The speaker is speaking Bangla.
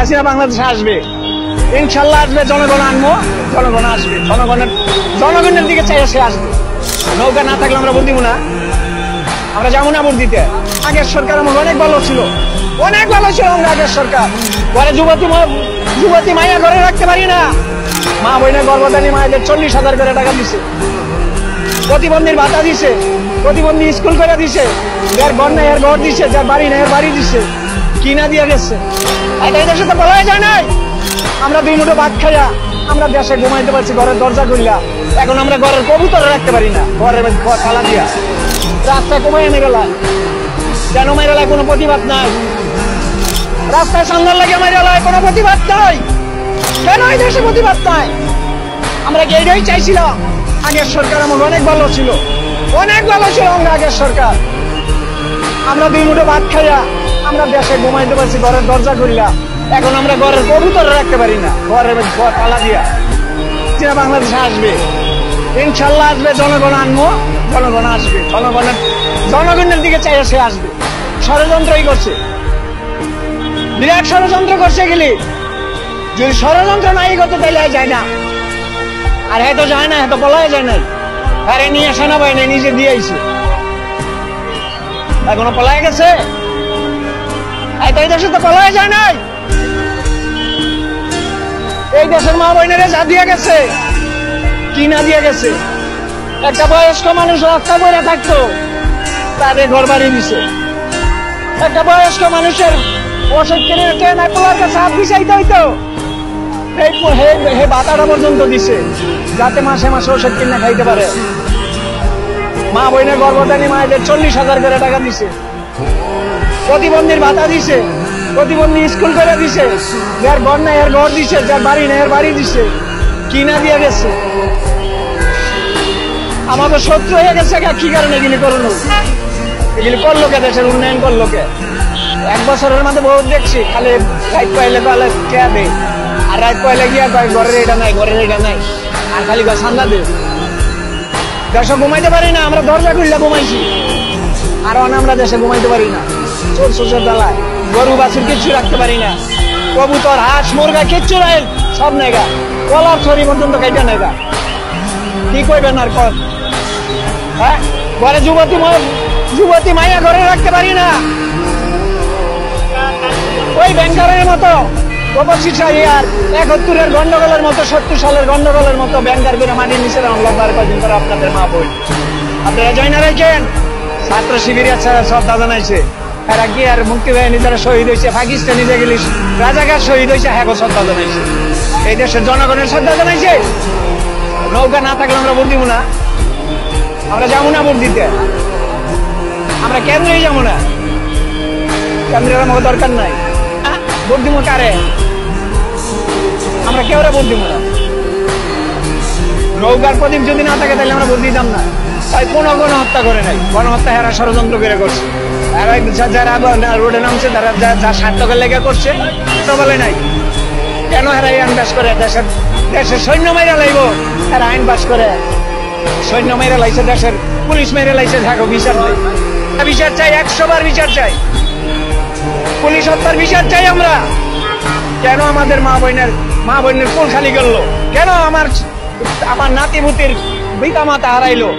হাসিনা বাংলাদেশে আসবে, ইনশাল্লাহ আসবে। জনগণ আনবো, জনগণ আসবে, জনগণের দিকে চাই সে আসবে। নৌকা না থাকলে আমরা ভোট দিব না, আমরা যাবো না ভোট দিতে। আগের সরকার আমার অনেক ভালো ছিল, অনেক ভালো ছিল আমরা আগের সরকার। ঘরে যুবতী মাইয়া ঘরে রাখতে পারি না, মা বোনের গর্ভধারী মায়েদের 40,000 করে টাকা দিছে, প্রতিবন্ধীর ভাতা দিছে, প্রতিবন্ধী স্কুল করে দিছে, যার ঘর নাই এর ঘর দিছে, যার বাড়ি নাই এর বাড়ি দিছে, কিনা দিয়ে গেছে। এটার সাথে বলাই যায় নাই। আমরা 2 মুঠো ভাত খাইয়া আমরা দেশে ঘুমাইতে পারছি ঘরের দরজা খুললা। এখন আমরা ঘরের কবুতর রাখতে পারি না, ঘরের তালা দিয়া। রাস্তায় কমাই এনে গেলাম, কেন মেরেলায় কোনো প্রতিবাদ নাই। রাস্তায় সন্ধ্যার লাগে মেরেলায় কোনো প্রতিবাদ নাই, কেন এই দেশে প্রতিবাদ নাই? আমরা কি এইটাই চাইছিলাম? আগের সরকার আমার অনেক ভালো ছিল, অনেক ভালো ছিল আমরা আগের সরকার। আমরা 2 মুঠো ভাত খাইয়া আমরা দেশে ঘুমাইতে পারছি ঘরের দরজা খুললা। এখন আমরা ঘরের কবুতর রাখতে পারি না, ঘরের তালা দিয়া। হাসিনা বাংলাদেশে আসবে, ইনশাল্লাহ আসবে। জনগণ আনবো, জনগণ আসবে, জনগণের দিকে চাই সে আসবে। ষড়যন্ত্রই করছে, বিরাট ষড়যন্ত্র করছে গেলি। যদি ষড়যন্ত্র নাই করতে তাইলে যায় না, আর হয়তো যায় না, হয়তো বলাই যায় নাই। আরে নিয়ে সেনাবাহিনী নিজে দিয়েছে, এখনো পলাই গেছে। এই দেশে তো পলাই যায় নাই। এই দেশের মা বোনেরা যা দিয়ে গেছে, কিনা দিয়ে গেছে। একটা বয়স্ক মানুষ রাস্তা বইরা থাকতো, তাদের ঘর বাড়ি দিছে। একটা বয়স্ক মানুষের ওষুধ কিনে ট্রেনে পোলার কাছে হাত বিছাইতে হইতো, এই ভাতাটা পর্যন্ত দিছে, যাতে মাসে মাসে ওষুধ কিনে খাইতে পারে। মা বোনের গর্ভধারী মায়েদের 40,000 করে টাকা দিছে, প্রতিবন্ধীর ভাতা দিছে, প্রতিবন্ধী স্কুল করে দিছে, যার ঘর নাই এর ঘর দিছে, যার বাড়ি নাই এর বাড়ি দিছে, কিনা দিয়ে গেছে। আমাদের শত্রু হয়ে গেছে। কি কারণে এগুলি করলো? এগুলি করলো কে? দেশের উন্নয়ন করলো কে? 1 বছরের মধ্যে বহুত দেখছি, খালি রাত পাইলে তাহলে কে দে, আর রাত পাইলে গিয়া ঘরের এটা নাই, ঘরের এটা নাই, আর খালি সান্দা দে। দেশে ঘুমাইতে পারি না, আমরা দরজা খুললে ঘুমাইছি, আর আমরা দেশে ঘুমাইতে পারি না। চোর সোচের দালায় গরু বাছুর কিচ্ছু রাখতে পারি না, কবুতর হাঁস মুরগা কিচ্ছু নাই, সব নেগা, কলার ছড়ি পর্যন্ত কাইটা নেগা। কি কইবেন আর কর? হ্যাঁ, ঘরে যুবতী মাইয়া ঘরে রাখতে পারি না। ওই ব্যাংকারের মতো 71-এর গন্ডগোলের মতো, 70 সালের গন্ডগোলের মতো ব্যাংকার করে মাটির নিচে লম্বার কদিন করে আপনাদের মা বোন। আপনারা জয় না রেখেন, ছাত্র শিবিরের শ্রদ্ধা জানাইছে, এরা কি আর মুক্তিবাহিনী যারা শহীদ হয়েছে, পাকিস্তানি যে গেলি রাজাকার শহীদ হয়েছে, হ্যাঁ শ্রদ্ধা জানাইছে। এই দেশের জনগণের শ্রদ্ধা জানাইছে। নৌকা না থাকলে আমরা ভোট দিব না, আমরা যাবো না ভোট দিতে। আমরা কেন্দ্রেই যাবো না, কেন্দ্রের আমাকে দরকার নাই। ভোট দিব কারে? আমরা কেউ ভোট দিব না। নৌকার প্রদীপ যদি না থাকে তাহলে আমরা ভোট দিতাম না। তাই কোনো গণহত্যা করে নাই, গণহত্যা হেরা ষড়যন্ত্র করে করছে। যারা রোডে নামছে, তারা যা স্বার্থকের লেগে করছে, তো বলে নাই। কেন হেরা আইন পাস করে? দেশের সৈন্য মেরে লাইব, এরা আইন পাস করে। সৈন্য মেরে লাইছে, দেশের পুলিশ মেরে লাইছে, থাকো বিচার নাই। বিচার চাই, 100 বার বিচার চাই। পুলিশ হত্যার বিচার চাই আমরা। কেন আমাদের মা বোনের কোল খালি করলো? কেন আমার নাতি পুতির পিতা মাতা হারাইলো?